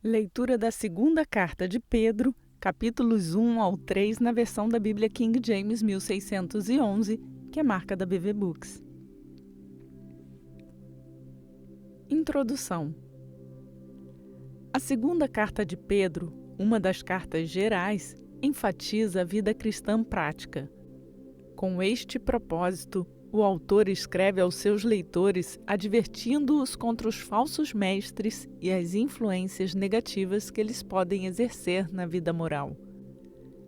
Leitura da segunda carta de Pedro, capítulos 1 ao 3, na versão da Bíblia King James 1611, que é marca da BV Books. Introdução. A segunda carta de Pedro, uma das cartas gerais, enfatiza a vida cristã prática. Com este propósito, o autor escreve aos seus leitores advertindo-os contra os falsos mestres e as influências negativas que eles podem exercer na vida moral.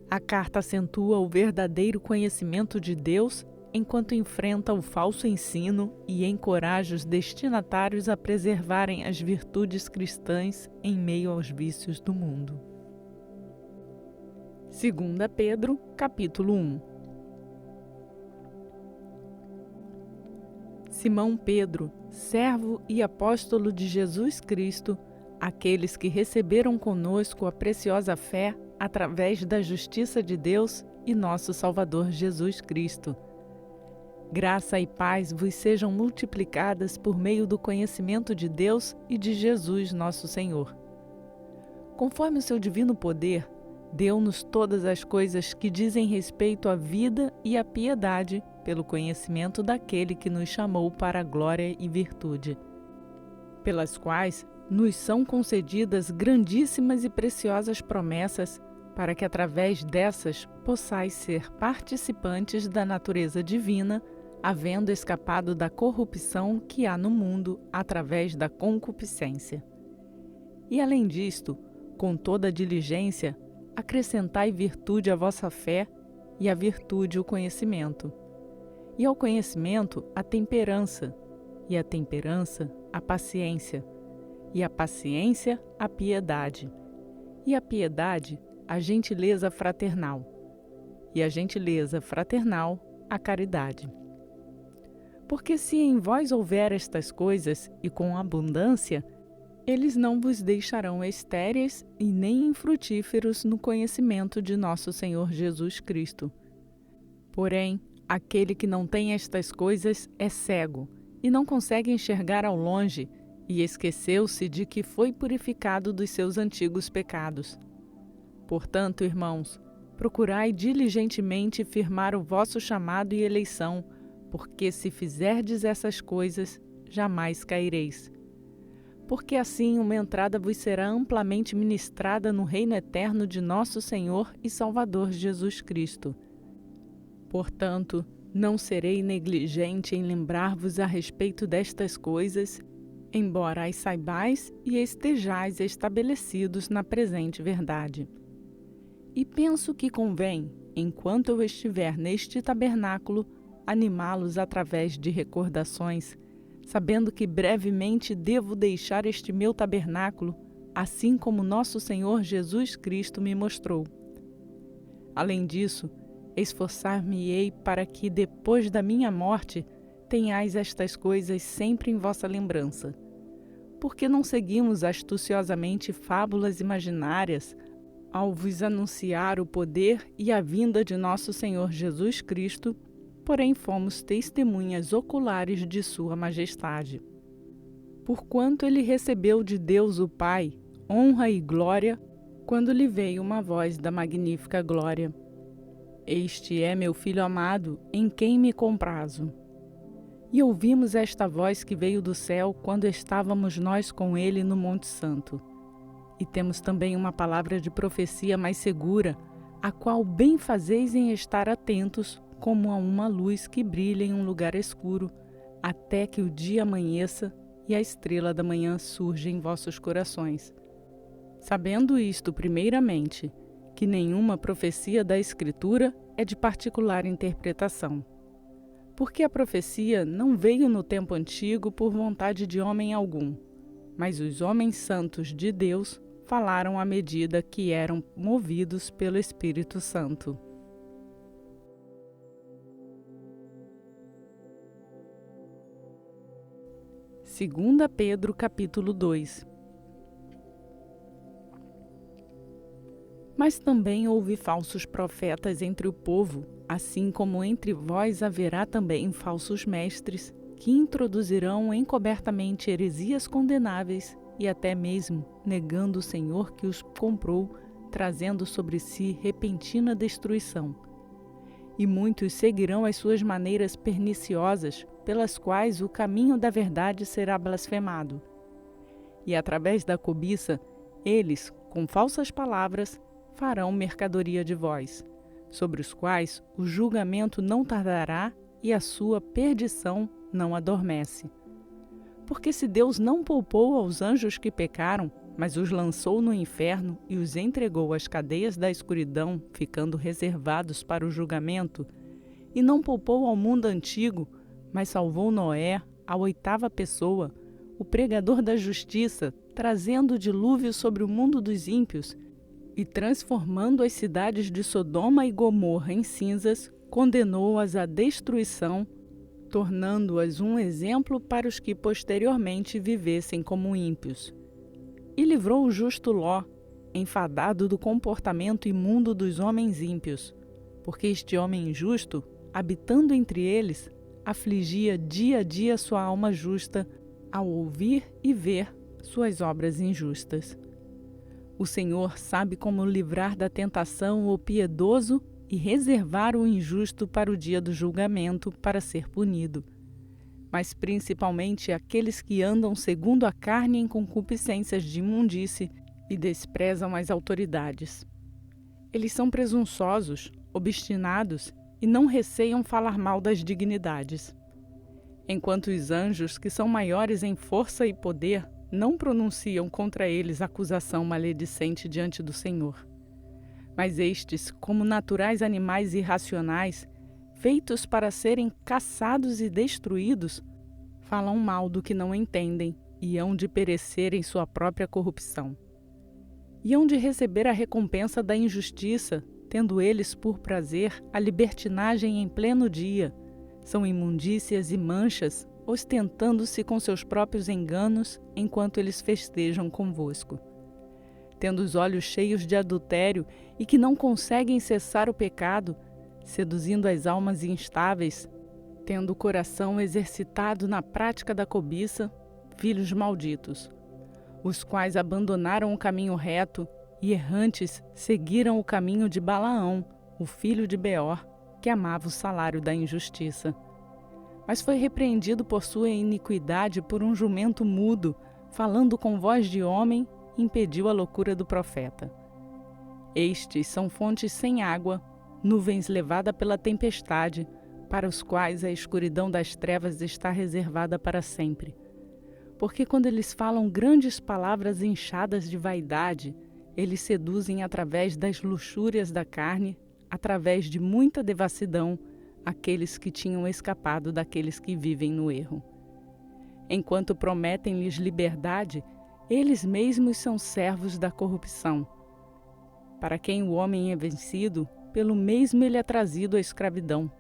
A carta acentua o verdadeiro conhecimento de Deus enquanto enfrenta o falso ensino e encoraja os destinatários a preservarem as virtudes cristãs em meio aos vícios do mundo. 2 Pedro, capítulo 1. Simão Pedro, servo e apóstolo de Jesus Cristo, aqueles que receberam conosco a preciosa fé através da justiça de Deus e nosso Salvador Jesus Cristo. Graça e paz vos sejam multiplicadas por meio do conhecimento de Deus e de Jesus nosso Senhor. Conforme o seu divino poder, deu-nos todas as coisas que dizem respeito à vida e à piedade, pelo conhecimento daquele que nos chamou para a glória e virtude, pelas quais nos são concedidas grandíssimas e preciosas promessas, para que através dessas possais ser participantes da natureza divina, havendo escapado da corrupção que há no mundo através da concupiscência. E além disto, com toda diligência, acrescentai virtude à vossa fé, e à virtude o conhecimento. E ao conhecimento, a temperança, e a temperança, a paciência, e a paciência, a piedade, e a piedade, a gentileza fraternal, e a gentileza fraternal, a caridade. Porque se em vós houver estas coisas, e com abundância, eles não vos deixarão estéreis e nem infrutíferos no conhecimento de nosso Senhor Jesus Cristo. Porém, aquele que não tem estas coisas é cego, e não consegue enxergar ao longe, e esqueceu-se de que foi purificado dos seus antigos pecados. Portanto, irmãos, procurai diligentemente firmar o vosso chamado e eleição, porque se fizerdes essas coisas, jamais caireis. Porque assim uma entrada vos será amplamente ministrada no reino eterno de nosso Senhor e Salvador Jesus Cristo. Portanto, não serei negligente em lembrar-vos a respeito destas coisas, embora as saibais e estejais estabelecidos na presente verdade. E penso que convém, enquanto eu estiver neste tabernáculo, animá-los através de recordações, sabendo que brevemente devo deixar este meu tabernáculo, assim como nosso Senhor Jesus Cristo me mostrou. Além disso, esforçar-me-ei para que, depois da minha morte, tenhais estas coisas sempre em vossa lembrança. Porque não seguimos astuciosamente fábulas imaginárias, ao vos anunciar o poder e a vinda de nosso Senhor Jesus Cristo, porém fomos testemunhas oculares de sua majestade. Porquanto ele recebeu de Deus o Pai honra e glória, quando lhe veio uma voz da magnífica glória: Este é meu Filho amado, em quem me comprazo. E ouvimos esta voz que veio do céu quando estávamos nós com ele no Monte Santo. E temos também uma palavra de profecia mais segura, a qual bem fazeis em estar atentos, como a uma luz que brilha em um lugar escuro, até que o dia amanheça e a estrela da manhã surja em vossos corações. Sabendo isto primeiramente, que nenhuma profecia da Escritura é de particular interpretação. Porque a profecia não veio no tempo antigo por vontade de homem algum, mas os homens santos de Deus falaram à medida que eram movidos pelo Espírito Santo. Segunda Pedro, capítulo 2. Mas também houve falsos profetas entre o povo, assim como entre vós haverá também falsos mestres, que introduzirão encobertamente heresias condenáveis e até mesmo negando o Senhor que os comprou, trazendo sobre si repentina destruição. E muitos seguirão as suas maneiras perniciosas, pelas quais o caminho da verdade será blasfemado. E através da cobiça, eles, com falsas palavras, farão mercadoria de vós, sobre os quais o julgamento não tardará e a sua perdição não adormece. Porque se Deus não poupou aos anjos que pecaram, mas os lançou no inferno e os entregou às cadeias da escuridão, ficando reservados para o julgamento, e não poupou ao mundo antigo, mas salvou Noé, a oitava pessoa, o pregador da justiça, trazendo o dilúvio sobre o mundo dos ímpios, e transformando as cidades de Sodoma e Gomorra em cinzas, condenou-as à destruição, tornando-as um exemplo para os que posteriormente vivessem como ímpios. E livrou o justo Ló, enfadado do comportamento imundo dos homens ímpios, porque este homem injusto, habitando entre eles, afligia dia a dia sua alma justa, ao ouvir e ver suas obras injustas. O Senhor sabe como livrar da tentação o piedoso e reservar o injusto para o dia do julgamento, para ser punido. Mas principalmente aqueles que andam segundo a carne em concupiscências de imundície e desprezam as autoridades. Eles são presunçosos, obstinados e não receiam falar mal das dignidades. Enquanto os anjos, que são maiores em força e poder, não pronunciam contra eles acusação maledicente diante do Senhor. Mas estes, como naturais animais irracionais, feitos para serem caçados e destruídos, falam mal do que não entendem e hão de perecer em sua própria corrupção. E hão de receber a recompensa da injustiça, tendo eles por prazer a libertinagem em pleno dia. São imundícias e manchas, ostentando-se com seus próprios enganos, enquanto eles festejam convosco. Tendo os olhos cheios de adultério e que não conseguem cessar o pecado, seduzindo as almas instáveis, tendo o coração exercitado na prática da cobiça, filhos malditos, os quais abandonaram o caminho reto e errantes seguiram o caminho de Balaão, o filho de Beor, que amava o salário da injustiça. Mas foi repreendido por sua iniquidade por um jumento mudo, falando com voz de homem, impediu a loucura do profeta. Estes são fontes sem água, nuvens levadas pela tempestade, para os quais a escuridão das trevas está reservada para sempre. Porque quando eles falam grandes palavras inchadas de vaidade, eles seduzem através das luxúrias da carne, através de muita devassidão, aqueles que tinham escapado daqueles que vivem no erro. Enquanto prometem-lhes liberdade, eles mesmos são servos da corrupção. Para quem o homem é vencido, pelo mesmo ele é trazido à escravidão.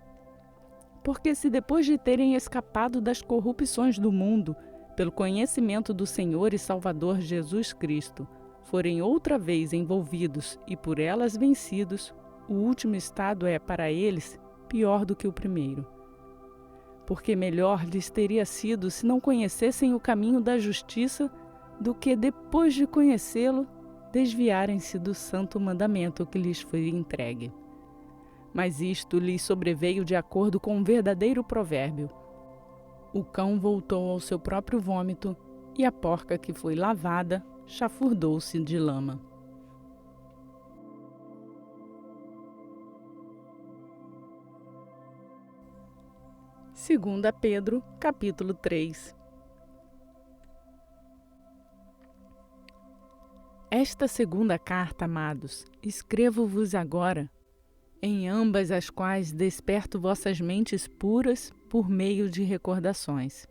Porque se depois de terem escapado das corrupções do mundo, pelo conhecimento do Senhor e Salvador Jesus Cristo, forem outra vez envolvidos e por elas vencidos, o último estado é, para eles, pior do que o primeiro. Porque melhor lhes teria sido se não conhecessem o caminho da justiça, do que, depois de conhecê-lo, desviarem-se do santo mandamento que lhes foi entregue. Mas isto lhes sobreveio de acordo com um verdadeiro provérbio. O cão voltou ao seu próprio vômito, e a porca que foi lavada chafurdou-se de lama. Segunda Pedro, capítulo 3. Esta segunda carta, amados, escrevo-vos agora, em ambas as quais desperto vossas mentes puras por meio de recordações,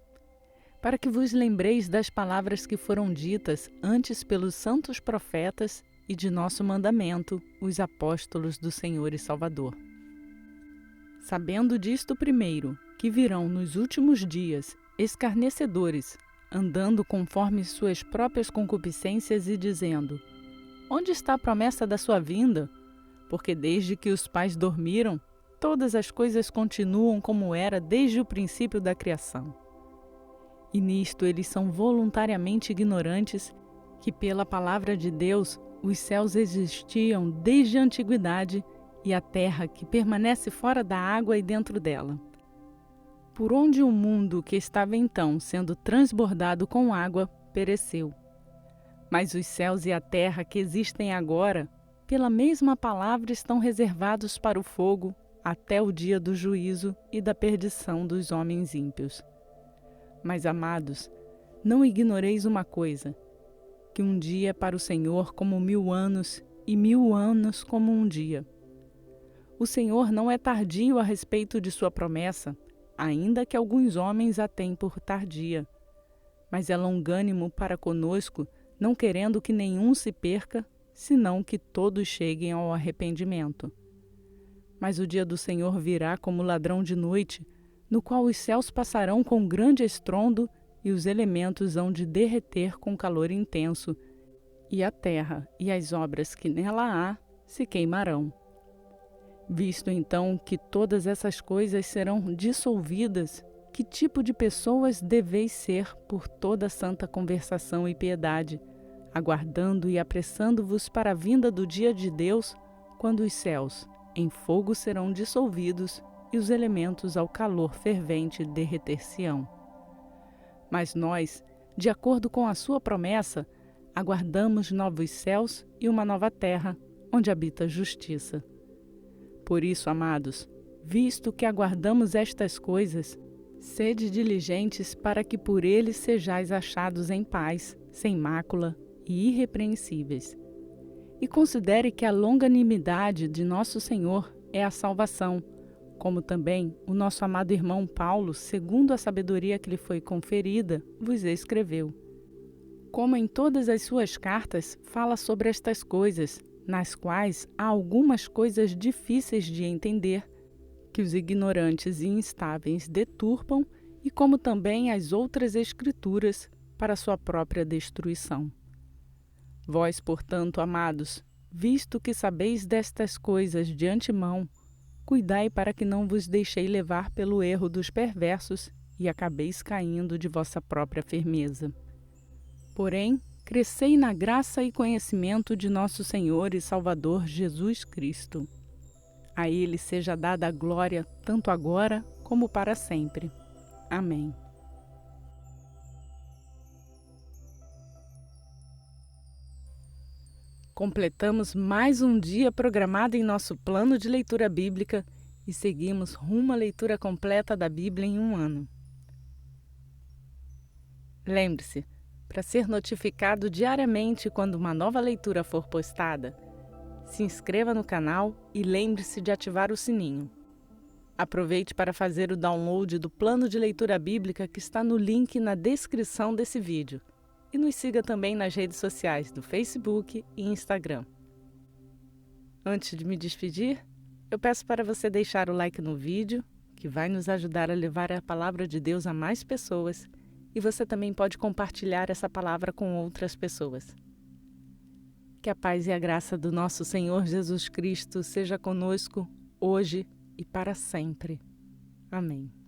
para que vos lembreis das palavras que foram ditas antes pelos santos profetas e de nosso mandamento, os apóstolos do Senhor e Salvador. Sabendo disto primeiro, que virão nos últimos dias escarnecedores, andando conforme suas próprias concupiscências e dizendo: onde está a promessa da sua vinda? Porque desde que os pais dormiram, todas as coisas continuam como era desde o princípio da criação. E nisto eles são voluntariamente ignorantes que pela palavra de Deus os céus existiam desde a antiguidade e a terra que permanece fora da água e dentro dela. Por onde o mundo que estava então sendo transbordado com água pereceu. Mas os céus e a terra que existem agora, pela mesma palavra, estão reservados para o fogo até o dia do juízo e da perdição dos homens ímpios. Mas, amados, não ignoreis uma coisa, que um dia é para o Senhor como 1000 anos e 1000 anos como um dia. O Senhor não é tardio a respeito de sua promessa, ainda que alguns homens a tenham por tardia, mas é longânimo para conosco, não querendo que nenhum se perca, senão que todos cheguem ao arrependimento. Mas o dia do Senhor virá como ladrão de noite, no qual os céus passarão com grande estrondo e os elementos hão de derreter com calor intenso, e a terra e as obras que nela há se queimarão. Visto então que todas essas coisas serão dissolvidas, que tipo de pessoas deveis ser por toda santa conversação e piedade, aguardando e apressando-vos para a vinda do dia de Deus, quando os céus em fogo serão dissolvidos e os elementos ao calor fervente derreter-se-ão. Mas nós, de acordo com a sua promessa, aguardamos novos céus e uma nova terra, onde habita a justiça. Por isso, amados, visto que aguardamos estas coisas, sede diligentes para que por eles sejais achados em paz, sem mácula e irrepreensíveis. E considere que a longanimidade de nosso Senhor é a salvação, como também o nosso amado irmão Paulo, segundo a sabedoria que lhe foi conferida, vos escreveu. Como em todas as suas cartas, fala sobre estas coisas, nas quais há algumas coisas difíceis de entender, que os ignorantes e instáveis deturpam, e como também as outras escrituras, para sua própria destruição. Vós, portanto, amados, visto que sabeis destas coisas de antemão, cuidai para que não vos deixei levar pelo erro dos perversos e acabeis caindo de vossa própria firmeza. Porém, crescei na graça e conhecimento de nosso Senhor e Salvador Jesus Cristo. A Ele seja dada a glória, tanto agora como para sempre. Amém. Completamos mais um dia programado em nosso plano de leitura bíblica e seguimos rumo à leitura completa da Bíblia em um ano. Lembre-se, para ser notificado diariamente quando uma nova leitura for postada, se inscreva no canal e lembre-se de ativar o sininho. Aproveite para fazer o download do plano de leitura bíblica que está no link na descrição desse vídeo. E nos siga também nas redes sociais do Facebook e Instagram. Antes de me despedir, eu peço para você deixar o like no vídeo, que vai nos ajudar a levar a palavra de Deus a mais pessoas, e você também pode compartilhar essa palavra com outras pessoas. Que a paz e a graça do nosso Senhor Jesus Cristo seja conosco hoje e para sempre. Amém.